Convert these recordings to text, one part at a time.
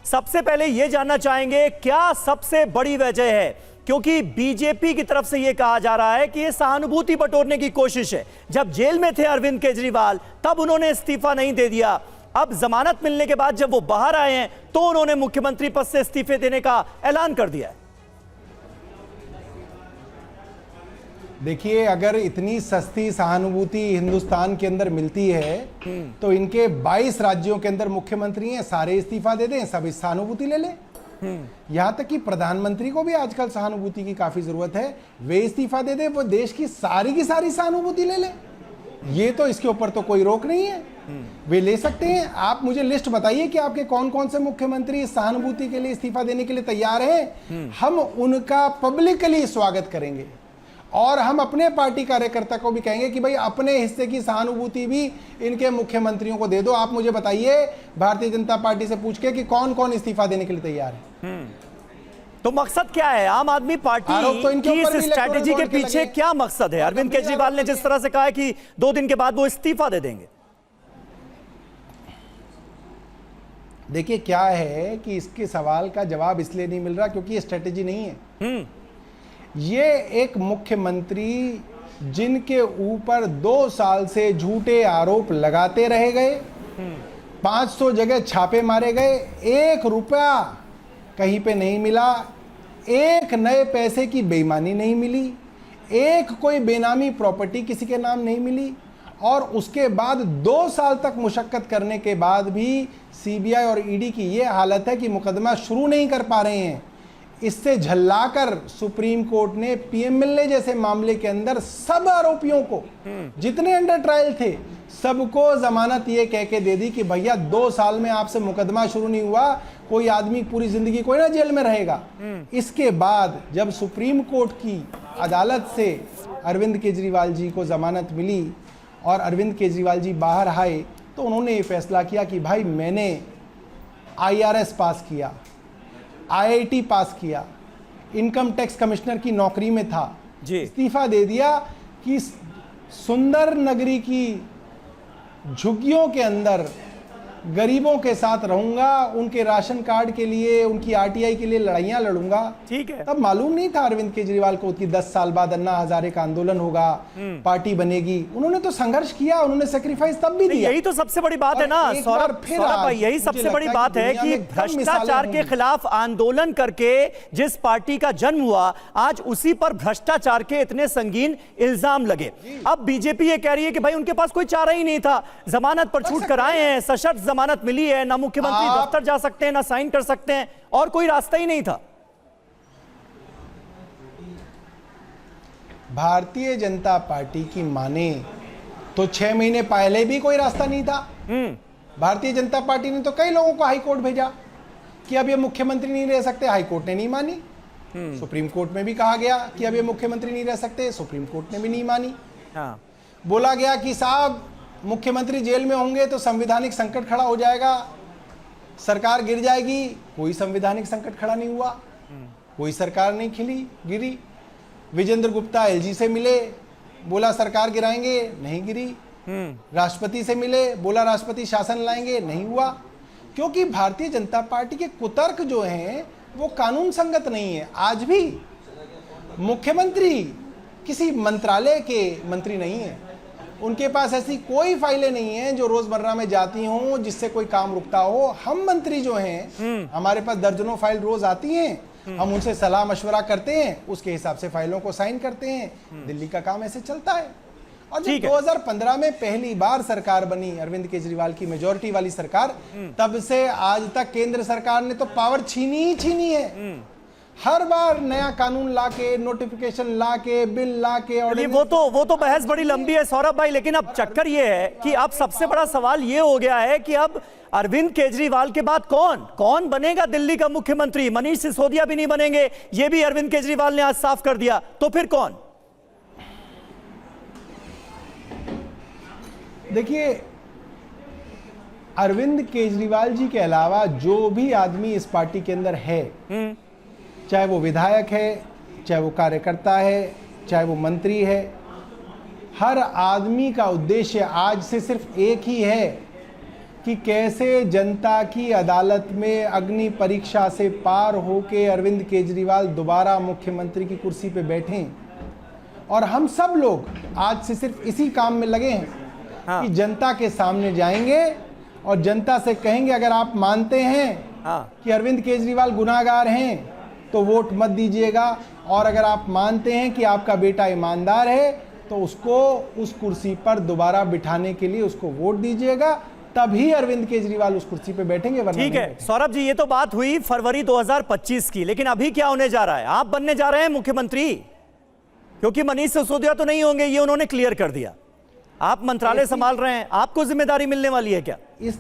सबसे पहले यह जानना चाहेंगे क्या सबसे बड़ी वजह है, क्योंकि बीजेपी की तरफ से यह कहा जा रहा है कि यह सहानुभूति बटोरने की कोशिश है। जब जेल में थे अरविंद केजरीवाल तब उन्होंने इस्तीफा नहीं दे दिया, अब जमानत मिलने के बाद जब वो बाहर आए हैं तो उन्होंने मुख्यमंत्री पद से इस्तीफे देने का ऐलान कर दिया है। देखिए, अगर इतनी सस्ती सहानुभूति हिंदुस्तान के अंदर मिलती है तो इनके 22 राज्यों के अंदर मुख्यमंत्री हैं, सारे इस्तीफा दे दें, सब इस सहानुभूति ले लें। यहां तक कि प्रधानमंत्री को भी आजकल सहानुभूति की काफी जरूरत है, वे इस्तीफा दे दें, वो देश की सारी सहानुभूति ले लें। ये तो इसके ऊपर तो कोई रोक नहीं है, वे ले सकते हैं। आप मुझे लिस्ट बताइए कि आपके कौन कौन से मुख्यमंत्री इस सहानुभूति के लिए इस्तीफा देने के लिए तैयार हैं। हम उनका पब्लिकली स्वागत करेंगे और हम अपने पार्टी कार्यकर्ता को भी कहेंगे कि भाई अपने हिस्से की सहानुभूति भी इनके मुख्यमंत्रियों को दे दो। आप मुझे बताइए भारतीय जनता पार्टी से पूछ के कि कौन कौन इस्तीफा देने के लिए तैयार है। तो मकसद क्या है आम आदमी पार्टी तो की इस स्ट्रैटेजी के पीछे? क्या मकसद है? अरविंद केजरीवाल ने जिस तरह से कहा है कि 2 दिन के बाद वो इस्तीफा दे देंगे। देखिए, क्या है कि इसके सवाल का जवाब इसलिए नहीं मिल रहा क्योंकि ये स्ट्रैटेजी नहीं है। ये एक मुख्यमंत्री जिनके ऊपर 2 साल से झूठे आरोप लगाते रहे गए, 500 जगह छापे मारे गए, 1 रुपया कहीं पे नहीं मिला, 1 नए पैसे की बेईमानी नहीं मिली, 1 कोई बेनामी प्रॉपर्टी किसी के नाम नहीं मिली, और उसके बाद 2 साल तक मुशक्कत करने के बाद भी सीबीआई और ईडी की ये हालत है कि मुकदमा शुरू नहीं कर पा रहे हैं। इससे झल्लाकर सुप्रीम कोर्ट ने पीएम मिलने जैसे मामले के अंदर सब आरोपियों को, जितने अंडर ट्रायल थे, सबको जमानत ये कह के दे दी कि भैया 2 साल में आपसे मुकदमा शुरू नहीं हुआ, कोई आदमी पूरी जिंदगी कोई ना जेल में रहेगा। इसके बाद जब सुप्रीम कोर्ट की अदालत से अरविंद केजरीवाल जी को जमानत मिली और अरविंद केजरीवाल जी बाहर आए तो उन्होंने ये फैसला किया कि भाई मैंने IRS पास किया, IIT पास किया, इनकम टैक्स कमिश्नर की नौकरी में था, इस्तीफा दे दिया कि सुंदर नगरी की झुग्गियों के अंदर गरीबों के साथ रहूंगा, उनके राशन कार्ड के लिए, उनकी RTI के लिए लड़ाइयां लड़ूंगा। ठीक है, तब मालूम नहीं था अरविंद केजरीवाल को कि 10 साल बाद अन्ना हजारे का आंदोलन होगा, पार्टी बनेगी। उन्होंने तो संघर्ष किया, उन्होंने सेक्रीफाइस तब भी दिया। यही तो सबसे बड़ी बात है ना सौरभ भाई, यही सबसे बड़ी बात है कि भ्रष्टाचार के खिलाफ आंदोलन करके जिस पार्टी का जन्म हुआ, आज उसी पर भ्रष्टाचार के इतने संगीन इल्जाम लगे। अब बीजेपी ये कह रही है कि भाई उनके पास कोई चारा ही नहीं था, जमानत पर छूट कर आए हैं, सशर्त जमानत मिली है, ना मुख्यमंत्री दफ्तर जा सकते हैं, ना साइन कर सकते हैं, और कोई रास्ता ही नहीं था। भारतीय जनता पार्टी की माने तो 6 महीने पहले भी कोई रास्ता नहीं था। भारतीय जनता पार्टी ने तो कई लोगों को हाई कोर्ट भेजा कि अब ये मुख्यमंत्री नहीं रह सकते, हाई कोर्ट ने नहीं मानी। सुप्रीम कोर्ट में भी कहा गया कि अब ये मुख्यमंत्री नहीं रह सकते, सुप्रीम कोर्ट ने भी नहीं मानी। बोला गया कि साहब मुख्यमंत्री जेल में होंगे तो संवैधानिक संकट खड़ा हो जाएगा, सरकार गिर जाएगी, कोई संवैधानिक संकट खड़ा नहीं हुआ, कोई सरकार नहीं गिरी। विजेंद्र गुप्ता LG से मिले, बोला सरकार गिराएंगे, नहीं गिरी। राष्ट्रपति से मिले, बोला राष्ट्रपति शासन लाएंगे, नहीं हुआ। क्योंकि भारतीय जनता पार्टी के कुतर्क जो हैं वो कानून संगत नहीं है। आज भी मुख्यमंत्री किसी मंत्रालय के मंत्री नहीं है, उनके पास ऐसी कोई फाइलें नहीं हैं जो रोजमर्रा में जाती हों जिससे कोई काम रुकता हो। हम मंत्री जो हैं, हमारे पास दर्जनों फाइल रोज आती हैं, हम उनसे सलाह मशवरा करते हैं, उसके हिसाब से फाइलों को साइन करते हैं। दिल्ली का काम ऐसे चलता है। और जब 2015 में पहली बार सरकार बनी अरविंद केजरीवाल की मेजॉरिटी वाली सरकार, तब से आज तक केंद्र सरकार ने तो पावर छीनी ही छीनी है। हर बार नया कानून लाके, नोटिफिकेशन लाके, बिल लाके, और वो तो बहस बड़ी लंबी है सौरभ भाई। लेकिन अब चक्कर ये है कि अब सबसे बड़ा सवाल ये हो गया है कि अब अरविंद केजरीवाल के बाद कौन बनेगा दिल्ली का मुख्यमंत्री? मनीष सिसोदिया भी नहीं बनेंगे, ये भी अरविंद केजरीवाल ने आज साफ कर दिया। तो फिर कौन? देखिए, अरविंद केजरीवाल जी के अलावा जो भी आदमी इस पार्टी के अंदर है, चाहे वो विधायक है, चाहे वो कार्यकर्ता है, चाहे वो मंत्री है, हर आदमी का उद्देश्य आज से सिर्फ एक ही है कि कैसे जनता की अदालत में अग्नि परीक्षा से पार होके अरविंद केजरीवाल दोबारा मुख्यमंत्री की कुर्सी पे बैठे। और हम सब लोग आज से सिर्फ इसी काम में लगे हैं कि जनता के सामने जाएंगे और जनता से कहेंगे अगर आप मानते हैं कि अरविंद केजरीवाल गुनाहगार हैं तो वोट मत दीजिएगा, और अगर आप मानते हैं कि आपका बेटा ईमानदार है तो उसको उस कुर्सी पर दोबारा बिठाने के लिए उसको वोट दीजिएगा, तभी अरविंद केजरीवाल उस कुर्सी पे बैठेंगे। ठीक है सौरभ जी, ये तो बात हुई फरवरी 2025 की, लेकिन अभी क्या होने जा रहा है? आप बनने जा रहे हैं मुख्यमंत्री, क्योंकि मनीष सिसोदिया तो नहीं होंगे, ये उन्होंने क्लियर कर दिया। आप मंत्रालय संभाल रहे हैं, आपको जिम्मेदारी मिलने वाली है क्या? इस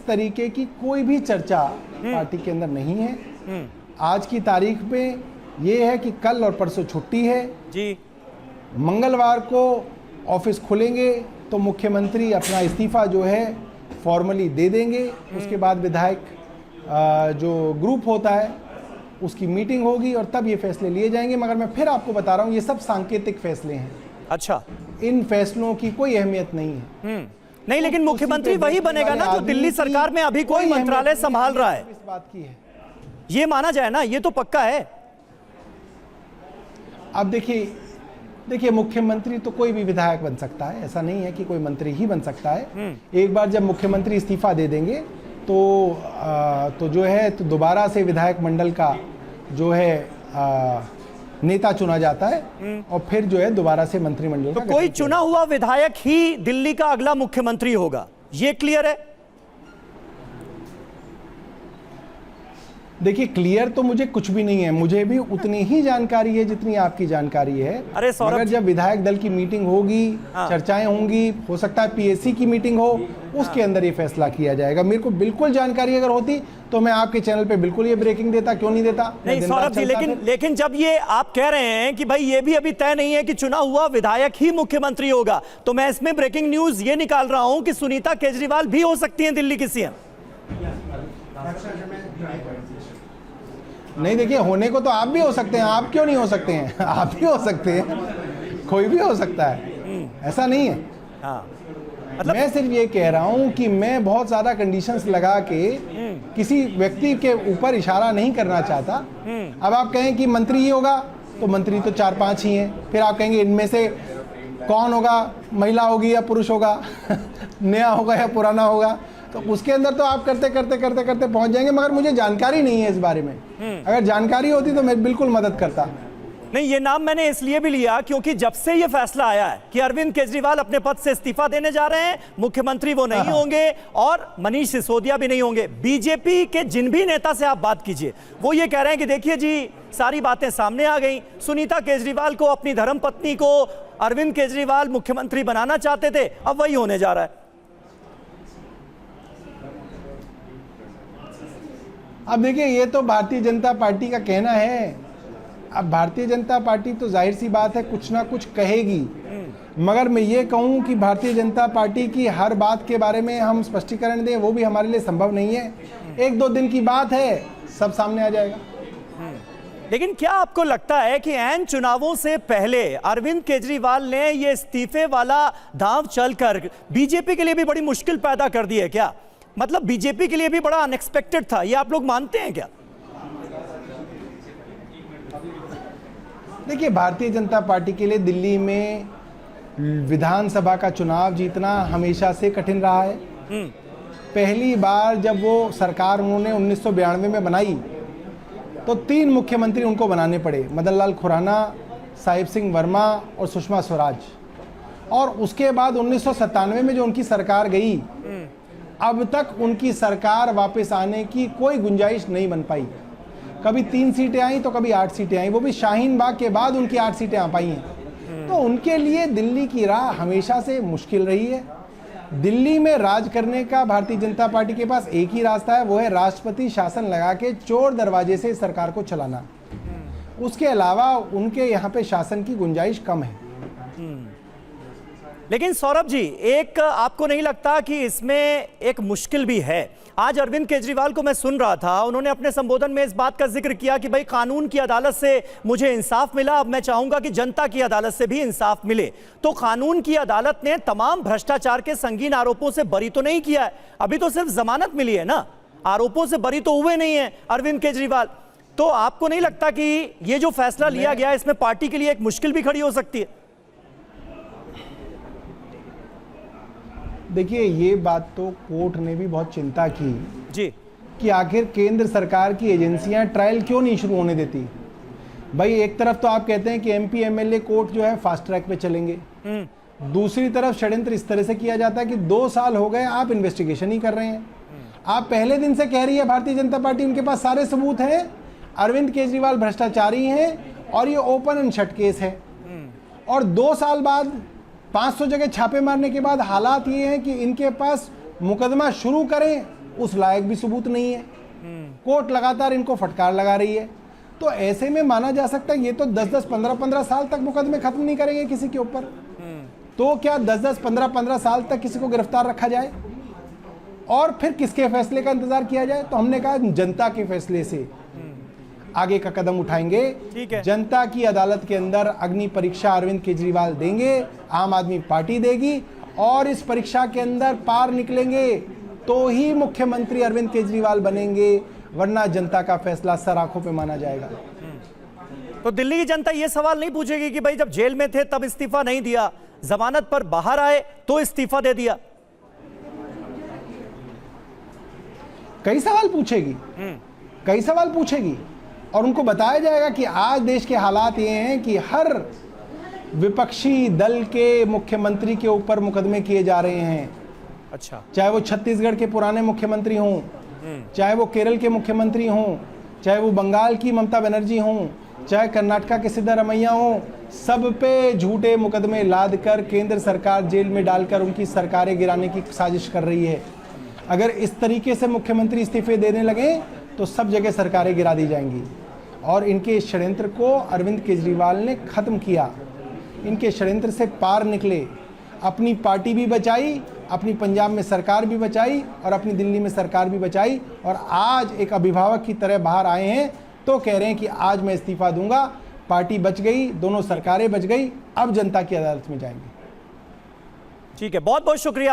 तरीके की कोई भी चर्चा पार्टी के अंदर नहीं है। आज की तारीख में ये है कि कल और परसों छुट्टी है जी, मंगलवार को ऑफिस खुलेंगे तो मुख्यमंत्री अपना इस्तीफा जो है फॉर्मली दे देंगे। उसके बाद विधायक जो ग्रुप होता है उसकी मीटिंग होगी और तब ये फैसले लिए जाएंगे। मगर मैं फिर आपको बता रहा हूँ, ये सब सांकेतिक फैसले हैं। अच्छा, इन फैसलों की कोई अहमियत नहीं है। नहीं, लेकिन मुख्यमंत्री वही बनेगा ना जो दिल्ली सरकार में अभी कोई मंत्रालय संभाल रहा है। इस बात की है, ये माना जाए ना, ये तो पक्का है। अब देखिए मुख्यमंत्री तो कोई भी विधायक बन सकता है, ऐसा नहीं है कि कोई मंत्री ही बन सकता है। एक बार जब मुख्यमंत्री इस्तीफा दे देंगे तो जो है तो दोबारा से विधायक मंडल का जो है नेता चुना जाता है और फिर जो है दोबारा से मंत्रिमंडल तो कोई चुना हुआ विधायक ही दिल्ली का अगला मुख्यमंत्री होगा, ये क्लियर है? देखिए क्लियर तो मुझे कुछ भी नहीं है, मुझे भी उतनी ही जानकारी है जितनी आपकी जानकारी है। अरे मगर जब विधायक दल की मीटिंग होगी, चर्चाएं होंगी, हो सकता है पीएससी की मीटिंग हो, उसके अंदर ये फैसला किया जाएगा। मेरे को बिल्कुल जानकारी अगर होती तो मैं आपके चैनल पे बिल्कुल ये ब्रेकिंग देता, क्यों नहीं देता? नहीं सौरभ जी, लेकिन जब ये आप कह रहे हैं कि भाई ये भी अभी तय नहीं है कि चुना हुआ विधायक ही मुख्यमंत्री होगा, तो मैं इसमें ब्रेकिंग न्यूज ये निकाल रहा हूं कि सुनीता केजरीवाल भी हो सकती हैं दिल्ली की सीएम। नहीं, देखिए होने को तो आप भी हो सकते हैं, आप क्यों नहीं हो सकते हैं? आप भी हो सकते हैं, कोई भी हो सकता है, ऐसा नहीं है। मतलब मैं सिर्फ ये कह रहा हूं कि मैं बहुत ज्यादा कंडीशंस लगा के किसी व्यक्ति के ऊपर इशारा नहीं करना चाहता। अब आप कहें कि मंत्री ही होगा तो मंत्री तो 4-5 ही हैं, फिर आप कहेंगे इनमें से कौन होगा, महिला होगी या पुरुष होगा, नया होगा या पुराना होगा, तो उसके अंदर तो आप करते करते पहुंच जाएंगे। मगर मुझे जानकारी नहीं है इस बारे में, अगर जानकारी होती तो मैं बिल्कुल मदद करता। नहीं, ये नाम मैंने इसलिए भी लिया क्योंकि जब से ये फैसला आया है कि अरविंद केजरीवाल अपने पद से इस्तीफा देने जा रहे हैं, मुख्यमंत्री वो नहीं होंगे और मनीष सिसोदिया भी नहीं होंगे, बीजेपी के जिन भी नेता से आप बात कीजिए वो ये कह रहे हैं कि देखिए जी सारी बातें सामने आ गई, सुनीता केजरीवाल को, अपनी धर्मपत्नी को अरविंद केजरीवाल मुख्यमंत्री बनाना चाहते थे, अब वही होने जा रहा है। अब देखिए ये तो भारतीय जनता पार्टी का कहना है। अब भारतीय जनता पार्टी तो जाहिर सी बात है कुछ ना कुछ कहेगी, मगर मैं ये कहूँ कि भारतीय जनता पार्टी की हर बात के बारे में हम स्पष्टीकरण दें वो भी हमारे लिए संभव नहीं है। 1-2 दिन की बात है, सब सामने आ जाएगा। लेकिन क्या आपको लगता है कि ऐन चुनावों से पहले अरविंद केजरीवाल ने ये इस्तीफे वाला दांव चलकर बीजेपी के लिए भी बड़ी मुश्किल पैदा कर दी है क्या? मतलब बीजेपी के लिए भी बड़ा अनएक्सपेक्टेड था, ये आप लोग मानते हैं क्या? देखिए भारतीय जनता पार्टी के लिए दिल्ली में विधानसभा का चुनाव जीतना हमेशा से कठिन रहा है। पहली बार जब वो सरकार उन्होंने 1992 में बनाई तो 3 मुख्यमंत्री उनको बनाने पड़े, मदन लाल खुराना, साहिब सिंह वर्मा और सुषमा स्वराज। और उसके बाद 1997 में जो उनकी सरकार गई, अब तक उनकी सरकार वापस आने की कोई गुंजाइश नहीं बन पाई। कभी 3 सीटें आई तो कभी 8 सीटें आई, वो भी शाहीन बाग के बाद उनकी 8 सीटें आ पाई हैं। तो उनके लिए दिल्ली की राह हमेशा से मुश्किल रही है। दिल्ली में राज करने का भारतीय जनता पार्टी के पास एक ही रास्ता है, वो है राष्ट्रपति शासन लगा के चोर दरवाजे से सरकार को चलाना। उसके अलावा उनके यहाँ पे शासन की गुंजाइश कम है। लेकिन सौरभ जी, एक आपको नहीं लगता कि इसमें एक मुश्किल भी है? आज अरविंद केजरीवाल को मैं सुन रहा था, उन्होंने अपने संबोधन में इस बात का जिक्र किया कि भाई कानून की अदालत से मुझे इंसाफ मिला, अब मैं चाहूंगा कि जनता की अदालत से भी इंसाफ मिले। तो कानून की अदालत ने तमाम भ्रष्टाचार के संगीन आरोपों से बरी तो नहीं किया है, अभी तो सिर्फ जमानत मिली है ना, आरोपों से बरी तो हुए नहीं है अरविंद केजरीवाल। तो आपको नहीं लगता कि ये जो फैसला लिया गया इसमें पार्टी के लिए एक मुश्किल भी खड़ी हो सकती है? देखिए, ये बात तो कोर्ट ने भी बहुत चिंता की जी कि आखिर केंद्र सरकार की एजेंसियां ट्रायल क्यों नहीं शुरू होने देती। भाई एक तरफ तो आप कहते हैं कि एमपी एमएलए कोर्ट जो है फास्ट ट्रैक पे चलेंगे, दूसरी तरफ षड्यंत्र इस तरह से किया जाता है कि 2 साल हो गए आप इन्वेस्टिगेशन ही कर रहे हैं। आप पहले दिन से कह रही है भारतीय जनता पार्टी उनके पास सारे सबूत हैं, अरविंद केजरीवाल भ्रष्टाचारी हैं और ये ओपन एंड शट केस है। और 2 साल बाद 500 जगह छापे मारने के बाद हालात ये हैं कि इनके पास मुकदमा शुरू करें उस लायक भी सबूत नहीं है। कोर्ट लगातार इनको फटकार लगा रही है। तो ऐसे में माना जा सकता है ये तो 10-10, 15-15 साल तक मुकदमे खत्म नहीं करेंगे किसी के ऊपर। तो क्या 10-10, 15-15 साल तक किसी को गिरफ्तार रखा जाए और फिर किसके फैसले का इंतजार किया जाए? तो हमने कहा जनता के फैसले से आगे का कदम उठाएंगे। ठीक है। जनता की अदालत के अंदर अग्नि परीक्षा अरविंद केजरीवाल देंगे, आम आदमी पार्टी देगी और इस परीक्षा के अंदर पार निकलेंगे तो ही मुख्यमंत्री अरविंद केजरीवाल बनेंगे, वरना जनता का फैसला सर आंखों पे माना जाएगा। तो दिल्ली की जनता ये सवाल नहीं पूछेगी कि भाई जब जेल में थे तब इस्तीफा नहीं दिया, जमानत पर बाहर आए तो इस्तीफा दे दिया? कई सवाल पूछेगी, कई सवाल पूछेगी और उनको बताया जाएगा कि आज देश के हालात ये हैं कि हर विपक्षी दल के मुख्यमंत्री के ऊपर मुकदमे किए जा रहे हैं। अच्छा। चाहे वो छत्तीसगढ़ के पुराने मुख्यमंत्री हों, चाहे वो केरल के मुख्यमंत्री हों, चाहे वो बंगाल की ममता बनर्जी हों, चाहे कर्नाटका के सिद्धारमैया हों, सब पे झूठे मुकदमे लाद कर केंद्र सरकार जेल में डालकर उनकी सरकारें गिराने की साजिश कर रही है। अगर इस तरीके से मुख्यमंत्री इस्तीफे देने लगे तो सब जगह सरकारें गिरा दी जाएंगी। और इनके षड्यंत्र को अरविंद केजरीवाल ने खत्म किया, इनके षड्यंत्र से पार निकले, अपनी पार्टी भी बचाई, अपनी पंजाब में सरकार भी बचाई और अपनी दिल्ली में सरकार भी बचाई। और आज एक अभिभावक की तरह बाहर आए हैं तो कह रहे हैं कि आज मैं इस्तीफा दूंगा। पार्टी बच गई, दोनों सरकारें बच गई, अब जनता की अदालत में जाएंगे। ठीक है, बहुत बहुत शुक्रिया।